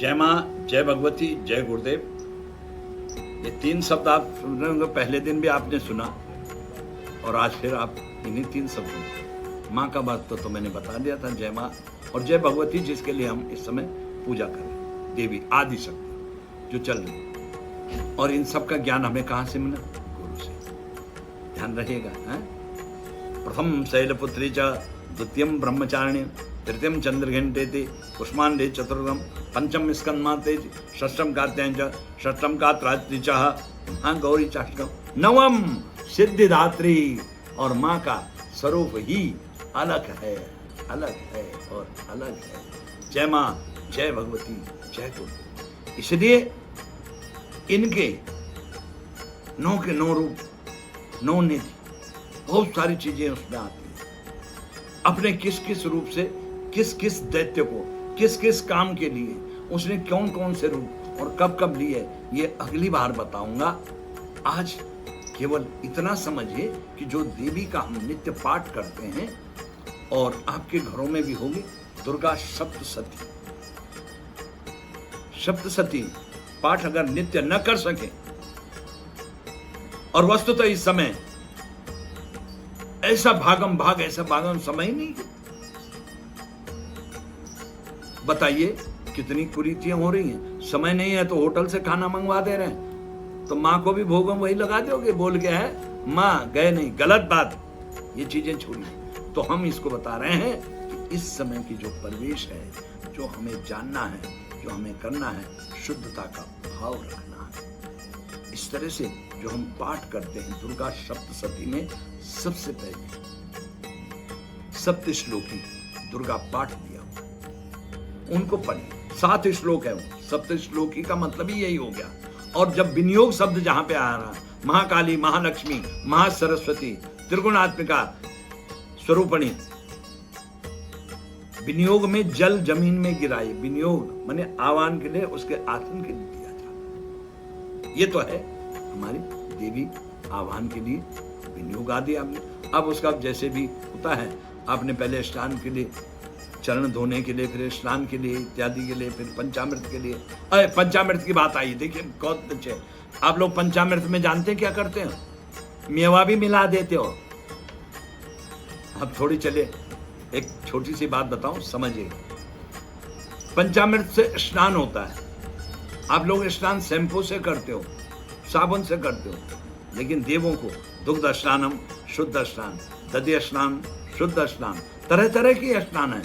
जय माँ, जय भगवती, जय गुरुदेव। ये तीन शब्द आप सुन रहे होंगे, पहले दिन भी आपने सुना और आज फिर आप इन्हीं तीन शब्दों। माँ का बात तो मैंने बता दिया था, जय माँ और जय भगवती, जिसके लिए हम इस समय पूजा कर रहे हैं, देवी आदि शक्ति जो चल रही। और इन सब का ज्ञान हमें कहाँ से मिला? गुरु से। ध्यान रहिएगा। प्रथम शैलपुत्री च, द्वितीयम ब्रह्मचारिणी, तृतीयम चंद्रघंटेति, कुष्मांडे चतुर्थम, पंचम स्कंदमाते, षष्ठम कात्यायन च, षष्ठम कात्रात्रि च, हाँ गौरी चाष्टकम, नवम सिद्धिदात्री। और माँ का स्वरूप ही अलग है, अलग है और अलग है। जय माँ, जय भगवती, जय गुरु। इसलिए इनके नौ के नौ रूप, नौ निधि, बहुत सारी चीजें उसमें आती हैं। अपने किस किस रूप से, किस किस दैत्य को, किस किस काम के लिए उसने कौन कौन से रूप और कब कब लिए, ये अगली बार बताऊंगा। आज केवल इतना समझिए कि जो देवी का हम नित्य पाठ करते हैं और आपके घरों में भी होगी, दुर्गा सप्तशती। सप्तशती पाठ अगर नित्य न कर सके, और वस्तुतः इस समय ऐसा भागम समय ही नहीं। बताइए कितनी कुरीतियां हो रही हैं। समय नहीं है तो होटल से खाना मंगवा दे रहे हैं, तो माँ को भी भोगम वही लगा दोगे, बोल के है माँ गए नहीं, गलत बात। ये चीजें छोड़िए। तो हम इसको बता रहे हैं कि इस समय की जो परिवेश है, जो हमें जानना है, जो हमें करना है, शुद्धता का भाव रखना है। इस तरह से जो हम पाठ करते हैं दुर्गा सप्तशती में, सबसे पहले सप्त श्लोकी दुर्गा पाठ दिया, उनको पढ़िए। 7 श्लोक है वो। सप्त श्लोकी का मतलब ही यही हो गया। और जब विनियोग शब्द जहां पे आ रहा, महाकाली, महालक्ष्मी, महासरस्वती, त्रिगुणात्मिका स्वरूपणी, विनियोग में जल जमीन में गिराए। विनियोग माने आह्वान के लिए, उसके आसन के लिए दिया जाता। ये तो है हमारी देवी आह्वान के लिए विनियोग आदि आपने। अब उसका जैसे भी होता है, आपने पहले स्नान के लिए, चरण धोने के लिए, फिर स्नान के लिए इत्यादि के लिए, फिर पंचामृत के लिए। अरे पंचामृत की बात आई, देखिए बहुत अच्छे। आप लोग पंचामृत में जानते हैं क्या करते हो? मेवा भी मिला देते हो। अब थोड़ी चले एक छोटी सी बात बताऊं, समझिए। पंचामृत से स्नान होता है। आप लोग स्नान शैम्पू से करते हो, साबुन से करते हो, लेकिन देवों को दुग्ध स्नानम शुद्ध स्नान, दध्य स्नान शुद्ध स्नान, तरह तरह की स्नान है,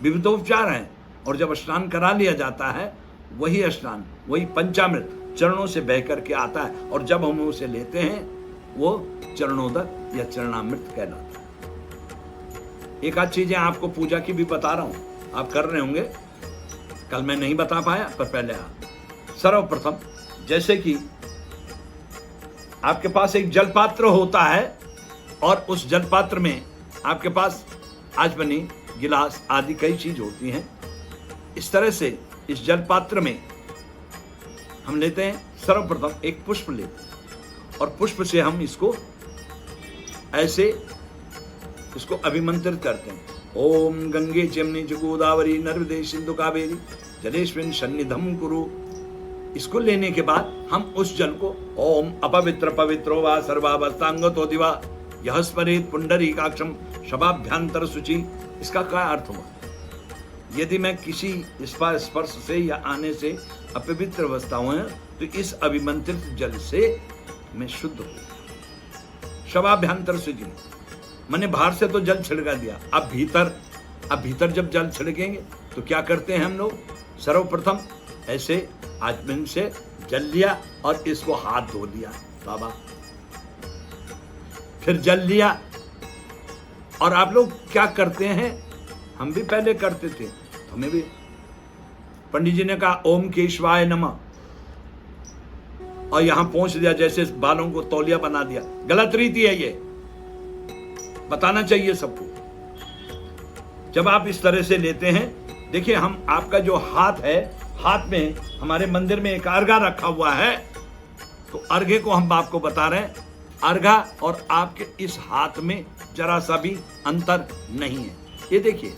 विविधोपचार है। और जब स्नान करा लिया जाता है, वही स्नान, वही पंचामृत चरणों से बह करके आता है। और जब हम उसे लेते हैं, वो चरणोदक या चरणामृत कहलाता है। एक आध चीजें आपको पूजा की भी बता रहा हूं, आप कर रहे होंगे, कल मैं नहीं बता पाया, पर पहले सर्वप्रथम, जैसे कि आपके पास एक जलपात्र होता है और उस जलपात्र में आपके पास आचमनी, गिलास आदि कई चीज होती हैं। इस तरह से इस जलपात्र में हम लेते हैं, सर्वप्रथम एक पुष्प लेते हैं और पुष्प से हम इसको ऐसे इसको अभिमंत्रित करते हैं। ओम गंगे चयमुने च गोदावरी नर्मदे सिंधु कावेरी जलेस्मिन् सन्निधं कुरु। इसको लेने के बाद हम उस जल को ओम अपवित्र पवित्रो वा सर्वावस्थांगतो दिवा यह स्मरेत पुंडरीकाक्षम शबाभ्यंतर शुचि। इसका क्या अर्थ हुआ? यदि मैं किसी स्पर्श से या आने से अपवित्र अवस्था हूं, तो इस अभिमंत्रित जल से मैं शुद्ध हूं। शबाभ्यंतर शुचि मैंने बाहर से तो जल छिड़का दिया, अब भीतर जब जल छिड़केंगे तो क्या करते हैं हम लोग? सर्वप्रथम ऐसे आचमन से जल लिया और इसको हाथ धो लिया बाबा, फिर जल लिया। और आप लोग क्या करते हैं? हम भी पहले करते थे, हमें भी पंडित जी ने कहा ओम केशवाय नमः, और यहां पहुंच दिया, जैसे बालों को तौलिया बना दिया। गलत रीति है ये, बताना चाहिए सबको। जब आप इस तरह से लेते हैं, देखिए हम आपका जो हाथ है, हाथ में हमारे मंदिर में एक अर्घा रखा हुआ है, तो अर्घे को हम आपको बता रहे हैं। अर्घा और आपके इस हाथ में जरा सा भी अंतर नहीं है। ये देखिए,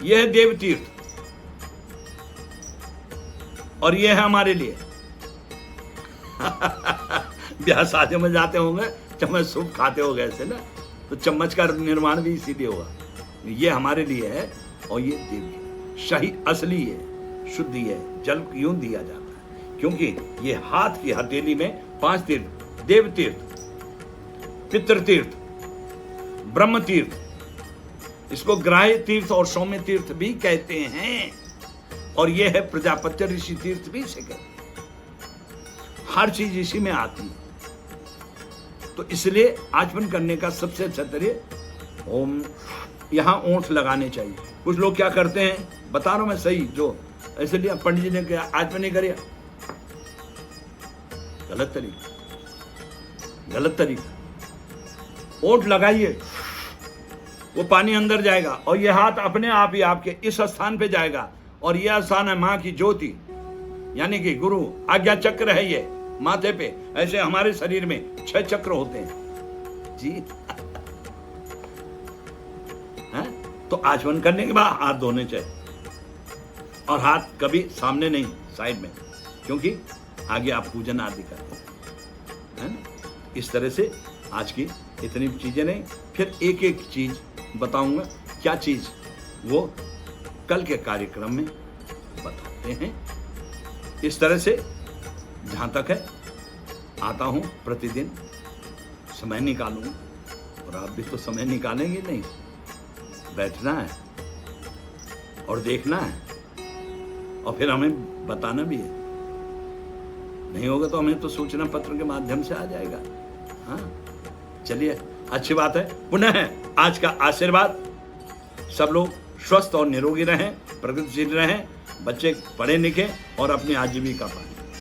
यह है देव तीर्थ और यह है हमारे लिए। ब्याह शादी में जाते होंगे, चम्मच सूप खाते हो गए से ना, तो चम्मच का निर्माण भी इसीलिए होगा। ये हमारे लिए है और ये देवी सही असली है, शुद्धि है। जल यूं दिया जाता है क्योंकि ये हाथ की हथेली में 5 तीर्थ, देव तीर्थ, पितृ तीर्थ, ब्रह्म तीर्थ, इसको ग्राह्य तीर्थ और सौम्य तीर्थ भी कहते हैं, और यह है प्रजापत्य ऋषि तीर्थ भी इसे कहते हैं। हर चीज इसी में आती है। तो इसलिए आचमन करने का सबसे अच्छा तरीका, ओम, यहां ओंठ लगाने चाहिए। कुछ लोग क्या करते हैं, बता रहा हूं मैं सही, जो इसलिए पंडित जी ने कहा आचमन नहीं करिए, गलत तरीका, गलत तरीका। ओंठ लगाइए, वो पानी अंदर जाएगा और ये हाथ अपने आप ही आपके इस स्थान पे जाएगा, और यह स्थान है मां की ज्योति, यानी कि गुरु आज्ञा चक्र है ये माथे पे। ऐसे हमारे शरीर में 6 चक्र होते हैं जी। है? तो आचमन करने के बाद हाथ धोने चाहिए, और हाथ कभी सामने नहीं, साइड में, क्योंकि आगे आप पूजन आदि करते हैं, है ना। इस तरह से आज की इतनी चीजें नहीं, फिर एक एक चीज बताऊंगा, क्या चीज वो कल के कार्यक्रम में बताते हैं। इस तरह से जहां तक है आता हूं, प्रतिदिन समय निकालूंगा, और आप भी तो समय निकालेंगे नहीं, बैठना है और देखना है, और फिर हमें बताना भी है। नहीं होगा तो हमें तो सूचना पत्र के माध्यम से आ जाएगा। हाँ, चलिए, अच्छी बात है। पुनः आज का आशीर्वाद, सब लोग स्वस्थ और निरोगी रहें, प्रगतिशील रहें, बच्चे पढ़े लिखे और अपनी आजीविका पाएं।